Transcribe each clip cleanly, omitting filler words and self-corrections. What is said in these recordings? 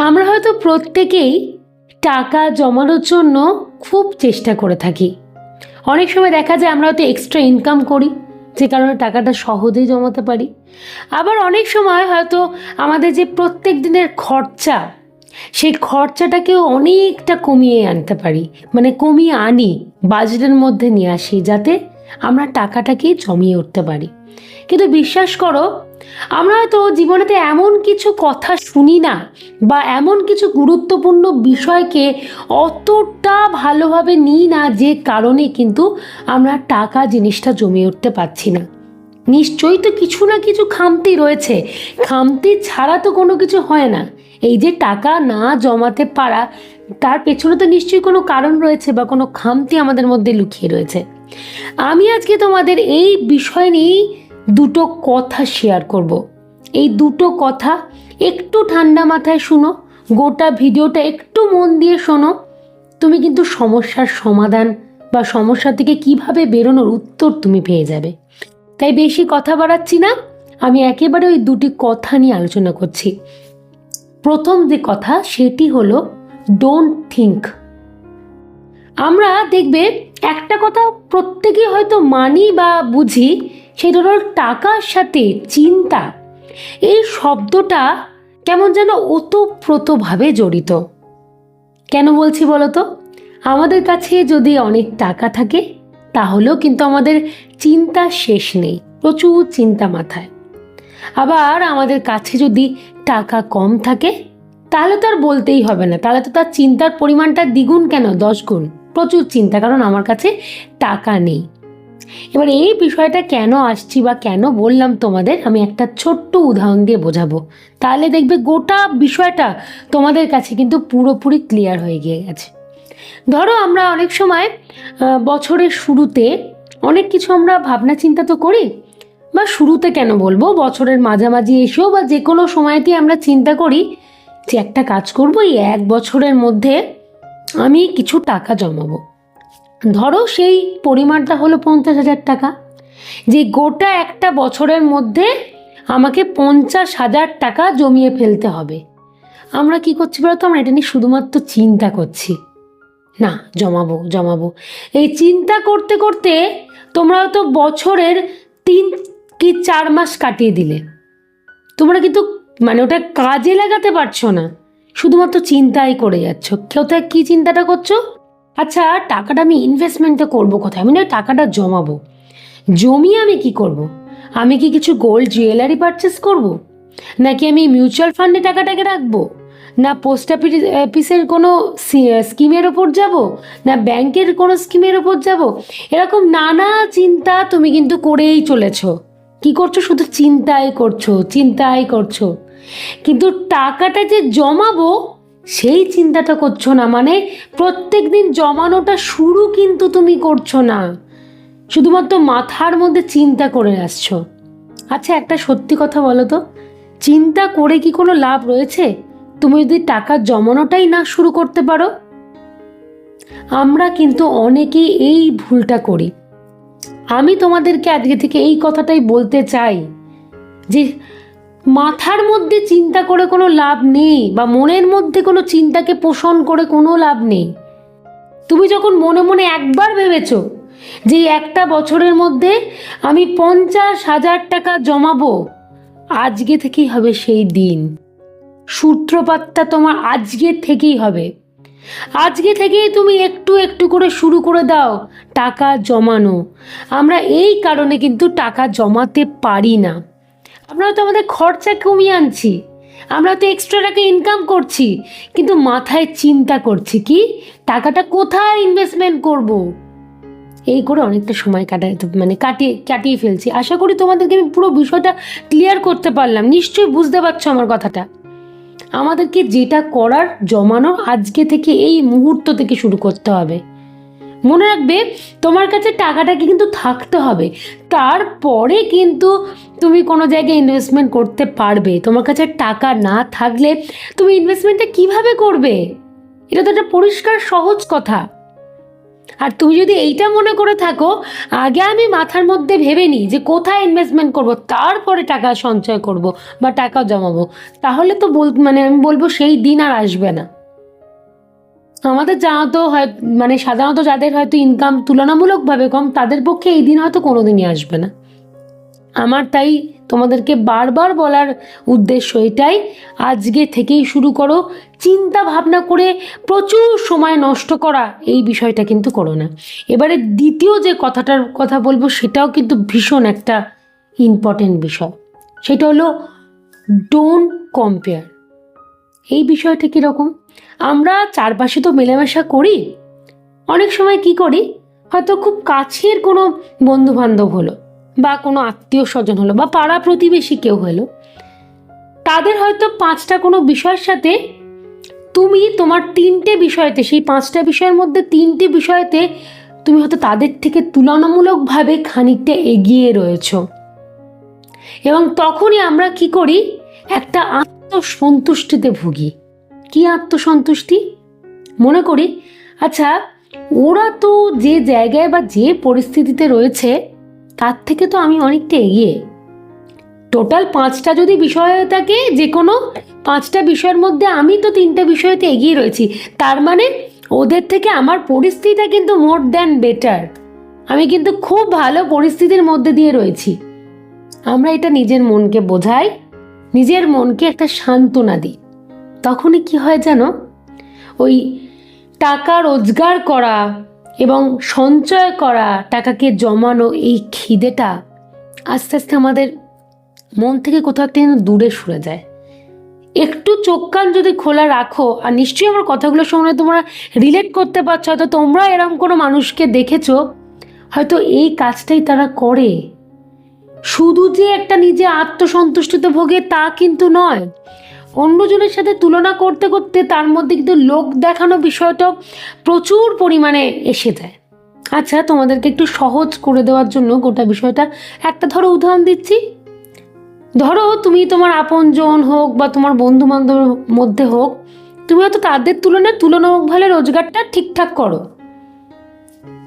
আমরা হয়তো প্রত্যেকেই টাকা জমানোর জন্য খুব চেষ্টা করে থাকি। অনেক সময় দেখা যায় আমরা হয়তো এক্সট্রা ইনকাম করি, যে কারণে টাকাটা সহজেই জমাতে পারি। আবার অনেক সময় হয়তো আমাদের যে প্রত্যেক দিনের খরচা, সেই খরচাটাকেও অনেকটা কমিয়ে আনতে পারি, মানে কমিয়ে আনি, বাজেটের মধ্যে নিয়ে আসি, যাতে আমরা টাকাটাকেই জমিয়ে উঠতে পারি। কিন্তু বিশ্বাস করো, আমরা হয়তো জীবনেতে এমন কিছু কথা শুনি না, বা এমন কিছু গুরুত্বপূর্ণ বিষয়কে অতটা ভালোভাবে নিই না, যে কারণে কিন্তু আমরা টাকা জিনিসটা জমিয়ে উঠতে পারছি না। নিশ্চয়ই তো কিছু না কিছু খামতি রয়েছে, খামতি ছাড়া তো কোনো কিছু হয় না। এই যে টাকা না জমাতে পারা, তার পেছনে তো নিশ্চয়ই কোনো কারণ রয়েছে, বা কোনো খামতি আমাদের মধ্যে লুকিয়ে রয়েছে। আমি আজকে তোমাদের এই বিষয় নিয়েই দুটো কথা শেয়ার করব। এই দুটো কথা একটু ঠান্ডা মাথায় শুনো, গোটা ভিডিওটা একটু মন দিয়ে শোনো, তুমি কিন্তু সমস্যার সমাধান বা সমস্যা থেকে কিভাবে বেরোনোর উত্তর তুমি পেয়ে যাবে। তাই বেশি কথা বাড়াচ্ছি না, আমি একেবারে ওই দুটি কথা নিয়ে আলোচনা করছি। প্রথম যে কথা, সেটি হলো ডোন্ট থিঙ্ক। আমরা দেখবে একটা কথা প্রত্যেকেই হয়তো মানি বা বুঝি, সেটা হলো টাকার সাথে চিন্তা, এই শব্দটা কেমন যেন ওতপ্রোতভাবে জড়িত। কেন বলছি বলো তো? আমাদের কাছে যদি অনেক টাকা থাকে, তাহলেও কিন্তু আমাদের চিন্তা শেষ নেই, প্রচুর চিন্তা মাথায়। আবার আমাদের কাছে যদি টাকা কম থাকে, তাহলে তো আর বলতেই হবে না, তাহলে তো তার চিন্তার পরিমাণটা দ্বিগুণ কেন, 10 গুণ, প্রচুর চিন্তা, কারণ আমার কাছে টাকা নেই। এবার এই বিষয়টা কেন আসছি বা কেন বললাম তোমাদের, আমি একটা ছোট্ট উদাহরণ দিয়ে বোঝাবো, তাহলে দেখবে গোটা বিষয়টা তোমাদের কাছে কিন্তু পুরোপুরি ক্লিয়ার হয়ে গিয়ে গেছে। ধরো আমরা অনেক সময় বছরের শুরুতে অনেক কিছু আমরা ভাবনা চিন্তা তো করি, বা শুরুতে কেন বলবো, বছরের মাঝামাঝি এসেও বা যে কোনো সময়তেই আমরা চিন্তা করি যে একটা কাজ করবো, এই 1 বছরের মধ্যে আমি কিছু টাকা জমাবো। ধরো সেই পরিমাণটা হলো 50,000 টাকা, যে গোটা একটা বছরের মধ্যে আমাকে 50,000 টাকা জমিয়ে ফেলতে হবে। আমরা কি করছি বলতো, আমরা এটা নিয়ে শুধুমাত্র চিন্তা করছি, না জমাবো জমাবো। এই চিন্তা করতে করতে তোমরা তো বছরের 3 কি 4 মাস কাটিয়ে দিলে, তোমরা কিন্তু মানে ওটা কাজে লাগাতে পারছো না, শুধুমাত্র চিন্তাই করে যাচ্ছ। কোথায় কি চিন্তাটা করছো? আচ্ছা, টাকাটা আমি ইনভেস্টমেন্টে করবো কোথায়, আমি না টাকাটা জমাবো, জমিয়ে আমি কি করব? আমি কি কিছু গোল্ড জুয়েলারি পারচেস করব, নাকি আমি মিউচুয়াল ফান্ডে টাকাটাকে রাখবো, না পোস্ট অফিসের কোনো স্কিমের ওপর যাব, না ব্যাংকের কোনো স্কিমের ওপর যাব? এরকম নানা চিন্তা তুমি কিন্তু করেই চলেছো। কি করছো? শুধু চিন্তাই করছো, চিন্তাই করছো, কিন্তু টাকাটা যে জমাবো সেই চিন্তাটা করছো না। মানে প্রত্যেক দিন জমানোটা শুরু কিন্তু তুমি করছো না, শুধুমাত্র মাথার মধ্যে চিন্তা করে আসছো। আচ্ছা, একটা সত্যি কথা বলো তো, চিন্তা করে কি কোনো লাভ রয়েছে তুমি যদি টাকা জমানোটাই না শুরু করতে পারো? আমরা কিন্তু অনেকেই এই ভুলটা করি। আমি তোমাদেরকে আজকে থেকে এই কথাটাই বলতে চাই যে মাথার মধ্যে চিন্তা করে কোনো লাভ নেই, বা মনের মধ্যে কোনো চিন্তাকে পোষণ করে কোনো লাভ নেই। তুমি যখন মনে মনে একবার ভেবেছো যে একটা বছরের মধ্যে আমি 50,000 টাকা জমাবো, আজকে থেকেই হবে সেই দিন। সূত্রপাতটা তোমার আজকে থেকেই হবে। আজকে থেকেই তুমি একটু একটু করে শুরু করে দাও টাকা জমানো। আমরা এই কারণে কিন্তু টাকা জমাতে পারি না। আমরা তো আমাদের খরচা কমিয়ে আনছি, আমরা তো এক্সট্রা টাকা ইনকাম করছি, কিন্তু মাথায় চিন্তা করছি কি টাকাটা কোথায় ইনভেস্টমেন্ট করব। এই করে অনেকটা সময় কাটিয়ে ফেলছি। আশা করি তোমাদেরকে আমি পুরো বিষয়টা ক্লিয়ার করতে পারলাম, নিশ্চয়ই বুঝতে পারছো আমার কথাটা। আমাদেরকে যেটা করার, জমানো আজকে থেকে, এই মুহূর্ত থেকে শুরু করতে হবে। মনে রাখবে, তোমার কাছে টাকাটাকে কিন্তু থাকতে হবে, তারপরে কিন্তু তুমি কোনো জায়গায় ইনভেস্টমেন্ট করতে পারবে। তোমার কাছে টাকা না থাকলে তুমি ইনভেস্টমেন্টটা কিভাবে করবে? এটা তো একটা পরিষ্কার সহজ কথা। আর তুমি যদি এইটা মনে করে থাকো আগে আমি মাথার মধ্যে ভেবে নিই যে কোথায় ইনভেস্টমেন্ট করব, তারপরে টাকা সঞ্চয় করব বা টাকা জমাবো, তাহলে তো মানে আমি বলবো সেই দিন আর আসবে না। আমাদের তো হয় মানে সাধারণত যাদের হয়তো ইনকাম তুলনামূলকভাবে কম, তাদের পক্ষে এই দিন হয়তো কোনোদিনই আসবে না। আমার তাই তোমাদেরকে বারবার বলার উদ্দেশ্য এটাই, আজকে থেকেই শুরু করো। চিন্তা ভাবনা করে প্রচুর সময় নষ্ট করা এই বিষয়টা কিন্তু করো না। এবারে দ্বিতীয় যে কথাটার কথা বলবো সেটাও কিন্তু ভীষণ একটা ইম্পর্টেন্ট বিষয়, সেটা হলো ডোন্ট কম্পেয়ার। এই বিষয়টা কীরকম, আমরা চারপাশে তো মেলামেশা করি, অনেক সময় কি করি, হয়তো খুব কাছের কোনো বন্ধু বান্ধব হলো বা কোনো আত্মীয় স্বজন হলো বা পাড়া প্রতিবেশী কেউ হলো, তাদের হয়তো 5টা কোনো বিষয়ের সাথে তুমি তোমার 3টে বিষয়তে, সেই 5টা বিষয়ের মধ্যে 3টে বিষয়তে তুমি হয়তো তাদের থেকে তুলনামূলকভাবে খানিকটা এগিয়ে রয়েছ। এবং তখনই আমরা কি করি, একটা আত্মসন্তুষ্টিতে ভুগি। কি আত্মসন্তুষ্টি? মনে করি আচ্ছা ওরা তো যে জায়গায় বা যে পরিস্থিতিতে রয়েছে তার থেকে তো আমি অনেকটা এগিয়ে। টোটাল 5টা যদি বিষয় হয়ে থাকে, যে কোনো 5টা বিষয়ের মধ্যে আমি তো 3টে বিষয়তে এগিয়ে রয়েছি, তার মানে ওদের থেকে আমার পরিস্থিতিটা কিন্তু মোর দ্যান বেটার, আমি কিন্তু খুব ভালো পরিস্থিতির মধ্যে দিয়ে রয়েছি। আমরা এটা নিজের মনকে বোঝাই, নিজের মনকে একটা সান্ত্বনা দিই। তখনই কি হয় জানো, ওই টাকা রোজগার করা এবং সঞ্চয় করা, টাকাকে জমানো, এই খিদেটা আস্তে আস্তে আমাদের মন থেকে কোথাও একটা দূরে সরে যায়। একটু চোখ কান যদি খোলা রাখো, আর নিশ্চয়ই আমার কথাগুলো শুনে তোমরা রিলেট করতে পারছো, হয়তো তোমরা এরকম কোনো মানুষকে দেখেছো, হয়তো এই কাজটাই তারা করে। শুধু যে একটা নিজে আত্মসন্তুষ্টিতে ভোগে তা কিন্তু নয়, অন্যজনের সাথে তুলনা করতে করতে তার মধ্যে কিন্তু লোক দেখানো বিষয়টা প্রচুর পরিমাণে এসে যায়। আচ্ছা তোমাদেরকে একটু সহজ করে দেওয়ার জন্য গোটা বিষয়টা একটা উদাহরণ দিচ্ছি। ধরো তুমি তোমার আপনজন হোক বা তোমার বন্ধু বান্ধবের মধ্যে হোক, তুমি হয়তো তাদের তুলনামূলকভাবে রোজগারটা ঠিকঠাক করো,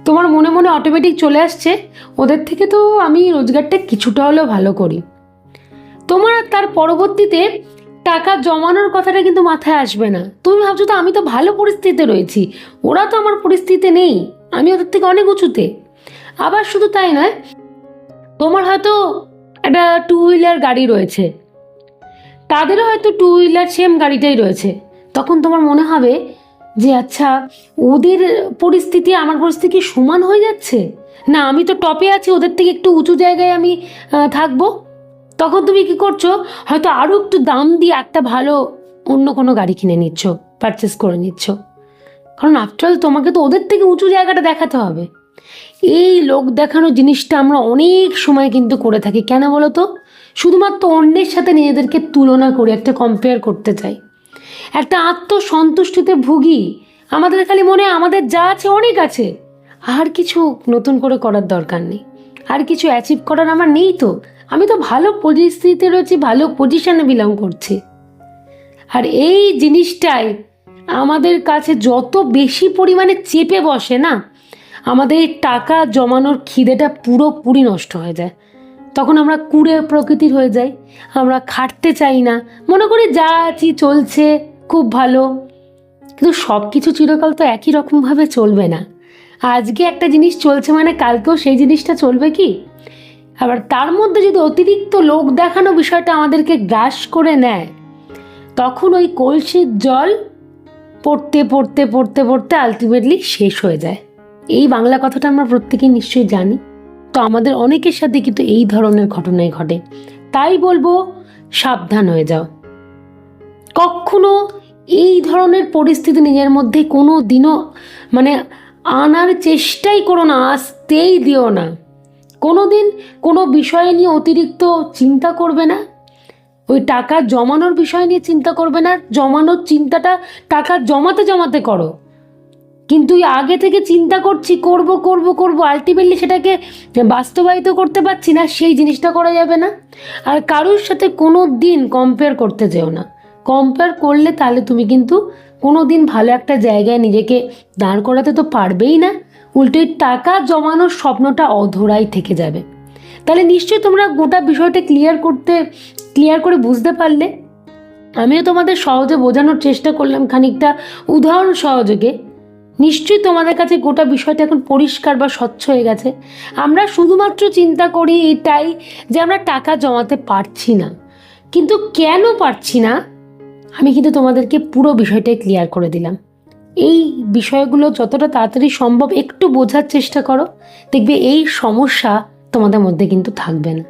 তোমার মনে মনে অটোমেটিক চলে আসছে ওদের থেকে তো আমি রোজগারটা কিছুটা হলেও ভালো করি। তোমার তার পরবর্তীতে টাকা জমানোর কথাটা কিন্তু মাথায় আসবে না। তুমি ভাবছো তো আমি তো ভালো পরিস্থিতিতে রয়েছি, ওরা তো আমার পরিস্থিতিতে নেই, আমি ওদের থেকে অনেক উঁচুতে। আবার শুধু তাই নয়, তোমার হয়তো একটা 2 হুইলার গাড়ি রয়েছে, তাদেরও হয়তো 2 হুইলার সেম গাড়িটাই রয়েছে। তখন তোমার মনে হবে যে আচ্ছা ওদের পরিস্থিতি আমার পরিস্থিতি কি সমান হয়ে যাচ্ছে, না আমি তো টপে আছি, ওদের থেকে একটু উঁচু জায়গায় আমি থাকবো। তখন তুমি কি করছো, হয়তো আরও একটু দাম দিয়ে একটা ভালো অন্য কোনো গাড়ি কিনে নিচ্ছ, পারচেস করে নিচ্ছ, কারণ আফটারঅল তোমাকে তো ওদের থেকে উঁচু জায়গাটা দেখাতে হবে। এই লোক দেখানো জিনিসটা আমরা অনেক সময় কিন্তু করে থাকি। কেন বলো তো? শুধুমাত্র অন্যের সাথে নিজেদেরকে তুলনা করে একটা কম্পেয়ার করতে চাই, একটা আত্মসন্তুষ্টিতে ভুগি। আমাদের খালি মনে হয় আমাদের যা আছে অনেক আছে, আর কিছু নতুন করে করার দরকার নেই, আর কিছু অ্যাচিভ করার আমার নেই, তো আমি তো ভালো পরিস্থিতিতে রয়েছি, ভালো পজিশনে বিলং করছি। আর এই জিনিসটাই আমাদের কাছে যত বেশি পরিমাণে চেপে বসে না, আমাদের টাকা জমানোর খিদেটা পুরোপুরি নষ্ট হয়ে যায়। তখন আমরা কুঁড়ে প্রকৃতির হয়ে যাই, আমরা খাটতে চাই না, মনে করি যা আছি চলছে খুব ভালো। কিন্তু সব কিছু চিরকাল তো একই রকমভাবে চলবে না। আজকে একটা জিনিস চলছে মানে কালকেও সেই জিনিসটা চলবে কি? আবার তার মধ্যে যদি অতিরিক্ত লোক দেখানো বিষয়টা আমাদেরকে গ্রাস করে নেয়, তখন ওই কলসির জল পড়তে পড়তে পড়তে পড়তে আলটিমেটলি শেষ হয়ে যায়। এই বাংলা কথাটা আমরা প্রত্যেকেই নিশ্চয়ই জানি। তো আমাদের অনেকের সাথে কিন্তু এই ধরনের ঘটনাই ঘটে। তাই বলবো সাবধান হয়ে যাও, কখনো এই ধরনের পরিস্থিতি নিজের মধ্যে কোনো দিনও মানে আনার চেষ্টাই করো না, আসতেই দিও না। কোনো দিন কোনো বিষয় নিয়ে অতিরিক্ত চিন্তা করবে না, ওই টাকা জমানোর বিষয় নিয়ে চিন্তা করবে না। জমানোর চিন্তাটা টাকা জমাতে জমাতে করো, কিন্তু আগে থেকে চিন্তা করছি করব করব করব, আলটিমেটলি সেটাকে বাস্তবায়িত করতে পারছি না, সেই জিনিসটা করা যাবে না। আর কারোর সাথে কোনো দিন কম্পেয়ার করতে যেও না। কম্পেয়ার করলে তাহলে তুমি কিন্তু কোনো দিন ভালো একটা জায়গায় নিজেকে দাঁড় করাতে তো পারবেই না, উল্টো এই টাকা জমানোর স্বপ্নটা অধরাই থেকে যাবে। তাহলে নিশ্চয়ই তোমরা গোটা বিষয়টা ক্লিয়ার করে বুঝতে পারলে। আমিও তোমাদের সহজে বোঝানোর চেষ্টা করলাম খানিকটা উদাহরণ সহযোগে। নিশ্চয়ই তোমাদের কাছে গোটা বিষয়টা এখন পরিষ্কার বা স্বচ্ছ হয়ে গেছে। আমরা শুধুমাত্র চিন্তা করি এটাই যে আমরা টাকা জমাতে পারছি না, কিন্তু কেন পারছি না আমি কিন্তু তোমাদেরকে পুরো বিষয়টাই ক্লিয়ার করে দিলাম। এই বিষয়গুলো যতটা তাড়াতাড়ি সম্ভব একটু বোঝার চেষ্টা করো, দেখবে এই সমস্যা তোমাদের মধ্যে কিন্তু থাকবে না।